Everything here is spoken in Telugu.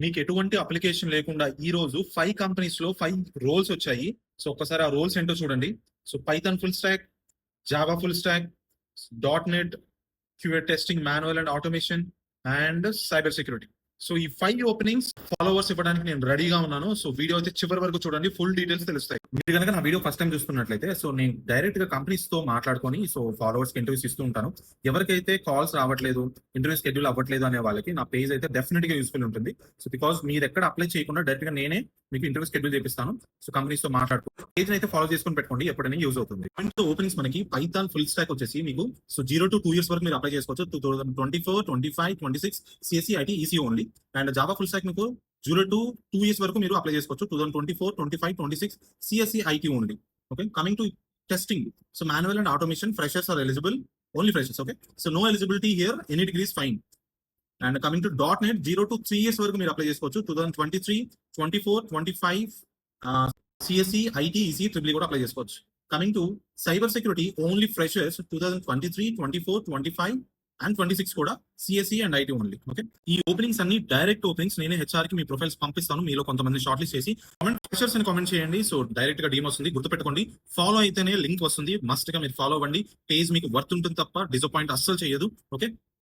మీకు ఎటువంటి అప్లికేషన్ లేకుండా ఈ రోజు 5 కంపెనీస్ లో 5 రోల్స్ వచ్చాయి. సో ఒక్కసారి ఆ రోల్స్ ఏంటో చూడండి. So Python full stock, Java full stock, dot net, QA testing, manual and automation and cyber security. So ఈ 5 ఓపెనింగ్స్ ఫాలోవర్స్ ఇవ్వడానికి నేను రెడీగా ఉన్నాను. సో వీడియో అయితే చివరి వరకు చూడండి, ఫుల్ డీటెయిల్స్ తెలుస్తాయి. మీరు కనుక నా వీడియో ఫస్ట్ టైం చూస్తున్నట్లయితే సో నేను డైరెక్ట్ గా కంపెనీస్ తో మాట్లాడుకొని సో ఫాలోవర్స్ కి ఇంటర్వ్యూస్ ఇస్తూ ఉంటాను. ఎవరికైతే కాల్స్ రావట్లేదు, ఇంటర్వ్యూ షెడ్యూల్ అవ్వట్లేదు అనే వాళ్ళకి నా పేజ్ అయితే డెఫినెట్ గా యూస్ఫుల్ ఉంటుంది. సో బికాస్ మీరు ఎక్కడ అప్లై చేయకుండా డైరెక్ట్ గా నేనే మీకు ఇంటర్వ్యూ షెడ్యూల్ చేపిస్తాను. సో కంపెనీస్ తో మాట్లాడుకో పేజ్ అయితే ఫాలో చేసుకుని పెట్టుకోండి, ఎప్పుడైనా యూజ్ అవుతుంది. ఓపెనింగ్స్ మనకి పైథాన్ ఫుల్ స్టాక్ వచ్చేసి మీకు సో 0 to 2 years వరకు మీరు అప్లై చేసుకోవచ్చు. 2024, 25, 26 CSE IT ECE only. And Java full stack మీకు 0 to 2 years వరకు మీరు అప్లై చేసుకోవచ్చు. 2024, 25, 26 CSE IT only. Okay, coming to testing. So manual and automation freshers are eligible, only freshers. Okay, so no eligibility here, any degree is fine. And coming to dot net 0 to 3 years వరకు మీరు అప్లై చేసుకోవచ్చు. 2023, 24, 25 సిఎస్సి ఐటీ ఈసీ ట్రిపుల్ కూడా అప్లై చేసుకోవచ్చు. Coming to cyber security only freshers 2023, 24, 25 and 26 కూడా CSE and IT only. Okay, ఈ ఓపెనింగ్స్ అన్ని డైరెక్ట్ ఓపెనింగ్స్. నేనే హెచ్ఆర్ కి మీ ప్రొఫైల్స్ పంపిస్తాను. మీలో కొంతమంది షార్ట్ లిస్ట్ చేసి ఫ్రెషర్స్ అని కామెంట్ చేయండి. సో డైరెక్ట్ గా డీమ్ వస్తుంది, గుర్తుపెట్టుకోండి. ఫాలో అయితేనే లింక్ వస్తుంది, మస్ట్ గా మీరు ఫాలో అవ్వండి. పేజ్ మీకు వర్త్ ఉంటుంది తప్ప డిసప్పాయింట్ అస్సలు చేయదు. ఓకే,